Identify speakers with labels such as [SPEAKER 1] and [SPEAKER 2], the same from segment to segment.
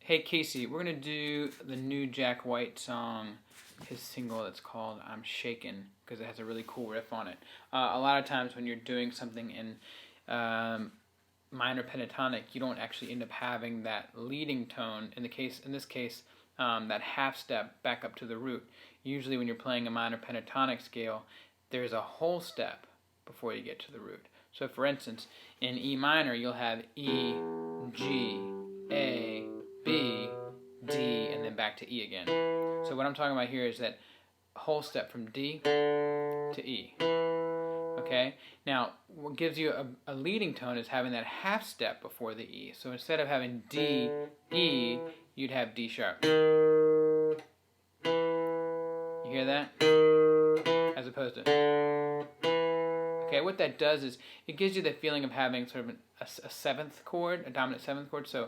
[SPEAKER 1] Hey Casey, we're gonna do the new Jack White song, his single that's called "I'm Shakin" because it has a really cool riff on it. A lot of times when you're doing something in minor pentatonic, you don't actually end up having that leading tone. In this case, that half step back up to the root. Usually, when you're playing a minor pentatonic scale, there's a whole step before you get to the root. So, for instance, in E minor, you'll have E, G, A, B, D, and then back to E again. So what I'm talking about here is that whole step from D to E. Okay? Now, what gives you a leading tone is having that half step before the E. So instead of having D, E, you'd have D sharp. You hear that? As opposed to... Okay, what that does is it gives you the feeling of having sort of a seventh chord, a dominant seventh chord. So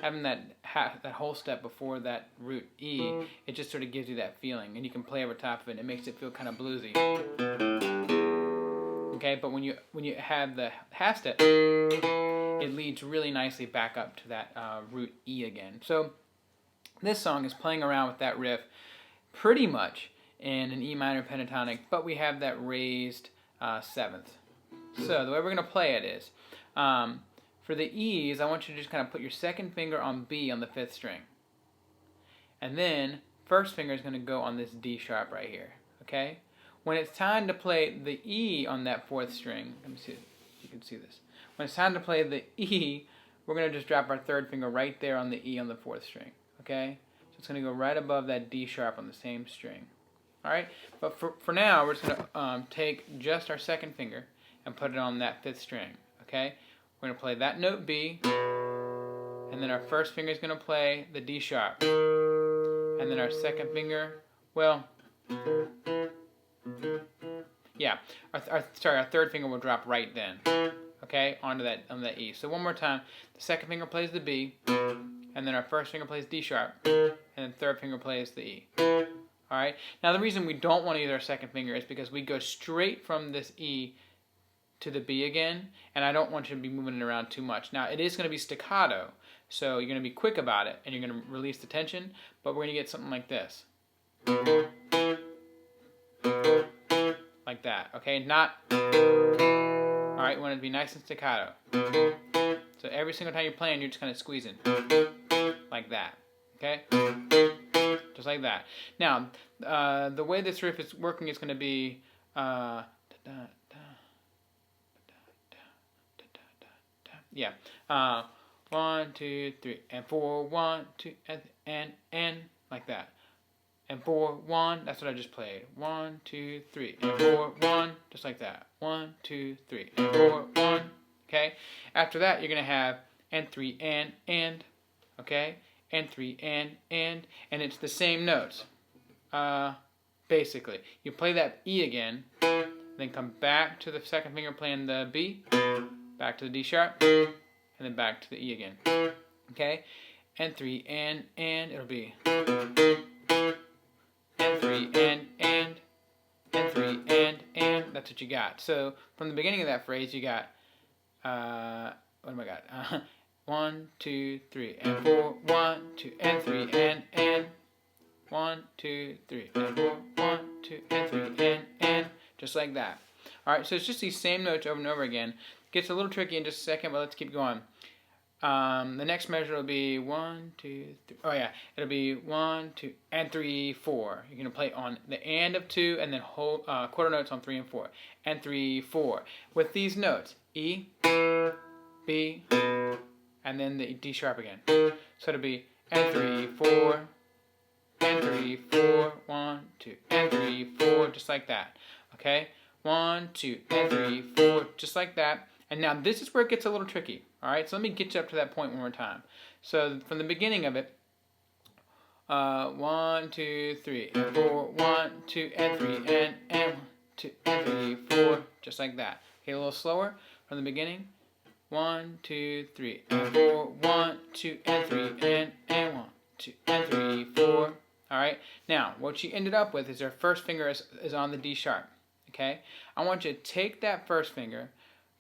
[SPEAKER 1] having that whole step before that root E, it just sort of gives you that feeling, and you can play over top of it. It makes it feel kind of bluesy. Okay, but when you have the half step, it leads really nicely back up to that root E again. So this song is playing around with that riff pretty much in an E minor pentatonic, but we have that raised seventh. So the way we're going to play it is, for the E's, I want you to just kind of put your second finger on B on the 5th string. And then, first finger is going to go on this D sharp right here, okay? When it's time to play the E on that 4th string, let me see if you can see this. When it's time to play the E, we're going to just drop our 3rd finger right there on the E on the 4th string, okay? So it's going to go right above that D sharp on the same string. Alright, but for now, we're just going to take just our 2nd finger and put it on that 5th string, okay? We're going to play that note B, and then our first finger is going to play the D sharp, and then our 2nd finger, well, yeah, our 3rd finger will drop right then, okay, onto that E. So one more time, the 2nd finger plays the B, and then our 1st finger plays D sharp, and then 3rd finger plays the E. Alright, now the reason we don't want to use our 2nd finger is because we go straight from this E to the B again, and I don't want you to be moving it around too much. Now, it is going to be staccato, so you're going to be quick about it, and you're going to release the tension, but we're going to get something like this. Like that, okay? Not... Alright, we want it to be nice and staccato. So every single time you're playing, you're just kind of squeezing. Like that, okay? Just like that. Now, the way this riff is working is going to be... yeah. 1, 2, 3, and 4, 1, 2, and like that. And 4, 1, that's what I just played. 1, 2, 3, and 4, 1, just like that. 1, 2, 3, and 4, 1. Okay? After that, you're going to have and 3, and, okay? And 3, and it's the same notes. Basically. You play that E again, then come back to the 2nd finger playing the B, back to the D sharp, and then back to the E again. Okay? And 3, and it'll be and 3, and 3, and that's what you got. So from the beginning of that phrase, you got what am I got? 1, 2, 3, and 4, 1, 2, and 3, and 1, 2, 3, and 4, 1, 2, and 3, and just like that. Alright, so it's just these same notes over and over again. Gets a little tricky in just a second, but let's keep going. The next measure will be 1, 2, 3. Oh yeah, it'll be 1, 2, and 3, 4. You're gonna play on the and of 2, and then whole quarter notes on 3 and 4, and 3, 4. With these notes, E, B, and then the D sharp again. So it'll be and 3, 4, and 3, 4, 1, 2, and 3, 4, just like that. Okay, 1, 2, and 3, 4, just like that. And now this is where it gets a little tricky. All right, so let me get you up to that point one more time. So from the beginning of it, 1, 2, 3, and 4, 1, 2, and 3, and 1, 2, and 3, 4, just like that. Okay, a little slower from the beginning. 1, 2, 3, and 4, 1, 2, and 3, and 1, 2, and 3, 4. All right. Now, what you ended up with is our first finger is on the D sharp. Okay. I want you to take that first finger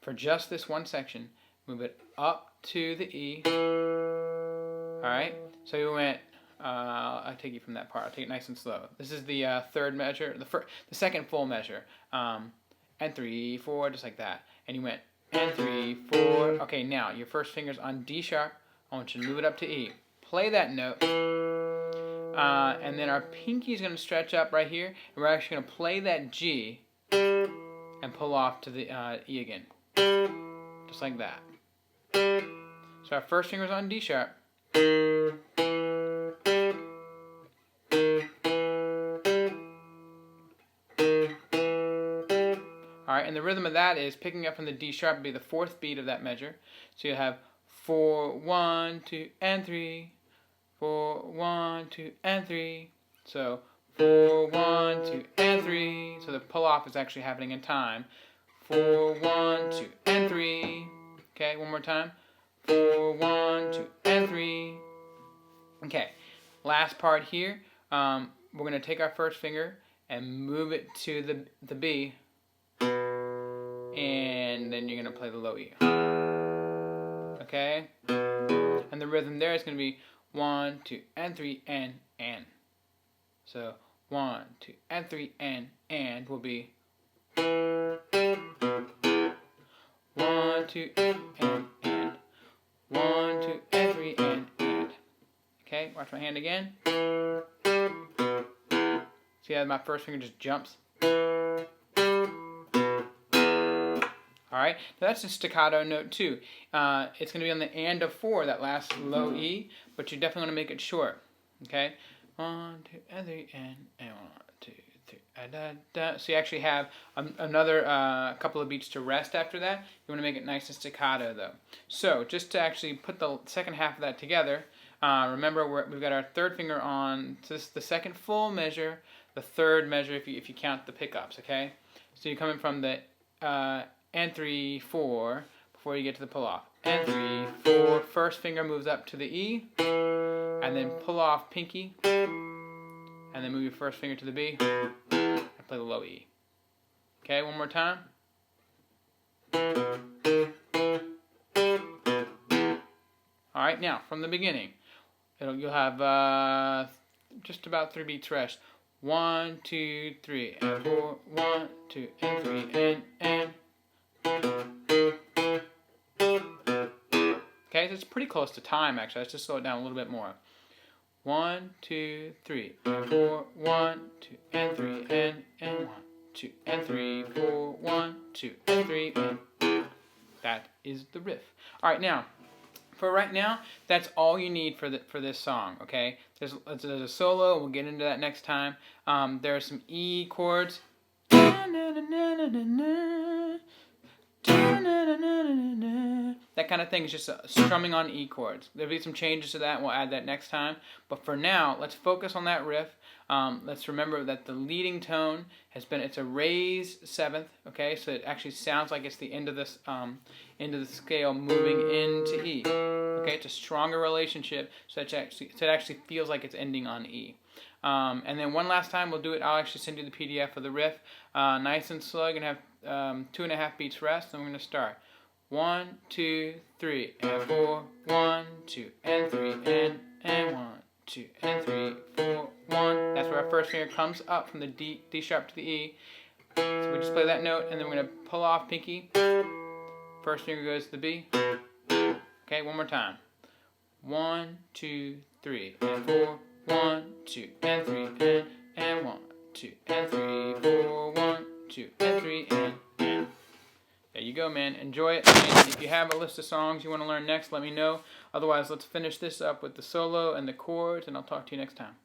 [SPEAKER 1] for just this one section, move it up to the E, Alright, so we went, I'll take you from that part, I'll take it nice and slow. This is the third measure, the second full measure. And 3, 4, just like that. And you went, and 3, 4. Okay, now your first finger's on D sharp. I want you to move it up to E. Play that note. And then our pinky is going to stretch up right here. And we're actually going to play that G and pull off to the E again. Just like that. So our first finger's on D sharp. Alright, and the rhythm of that is picking up from the D sharp would be the fourth beat of that measure. So you have 4, 1, 2, and 3. 4, 1, 2, and 3. So 4, 1, 2, and 3. So the pull off is actually happening in time. 4, 1, 2, and 3. Okay, one more time. 4, 1, 2, and 3. Okay, last part here. We're going to take our first finger and move it to the B. And then you're going to play the low E. Okay? And the rhythm there is going to be 1, 2, and 3, and. So 1, 2, and 3, and will be 1, 2, and. 1, 2, and 3, and. Okay, watch my hand again. See how my first finger just jumps? Alright, now that's a staccato note too. It's going to be on the and of 4, that last low E, but you definitely want to make it short. Okay? 1, 2, and 3, and 1, 2, 3, da, da. So you actually have another couple of beats to rest after that. You want to make it nice and staccato though. So just to actually put the second half of that together, remember we've got our third finger on, so this is the second full measure, the third measure if you count the pickups, okay? So you're coming from the and 3, 4 before you get to the pull off. And 3, 4. First finger moves up to the E, and then pull off pinky, and then move your first finger to the B, and play the low E. Okay, one more time. Alright, now from the beginning, you'll have just about 3 beats rest. 1, 2, 3, and 4. 1, 2, and 3, and. Okay, so it's pretty close to time actually. Let's just slow it down a little bit more. 1, 2, 3, and 4. 1, 2, and 3, and 1, 2, and 3, 4. 1, 2, and 3, and. That is the riff. All right, now. For right now, that's all you need for this song, okay? There's a solo. We'll get into that next time. There are some E chords. That kind of thing is just strumming on E chords. There'll be some changes to that, and we'll add that next time. But for now, let's focus on that riff. Let's remember that the leading tone it's a raised 7th, okay? So it actually sounds like it's the end of this end of the scale moving into E. Okay, it's a stronger relationship, so it actually feels like it's ending on E. And then one last time we'll do it. I'll actually send you the PDF of the riff, nice and slow. You're gonna have 2.5 beats rest, and we're gonna start. 1, 2, 3, and 4. 1, 2, and 3, and 1, 2, and 3, 4, 1. That's where our first finger comes up from the D sharp to the E. So we just play that note, and then we're gonna pull off pinky. First finger goes to the B. Okay, one more time. 1, 2, 3, and 4. 1, 2, and 3, and 1, 2, and 3, 4. 1, 2, and 3, and. There you go, man. Enjoy it. And if you have a list of songs you want to learn next, let me know. Otherwise, let's finish this up with the solo and the chords, and I'll talk to you next time.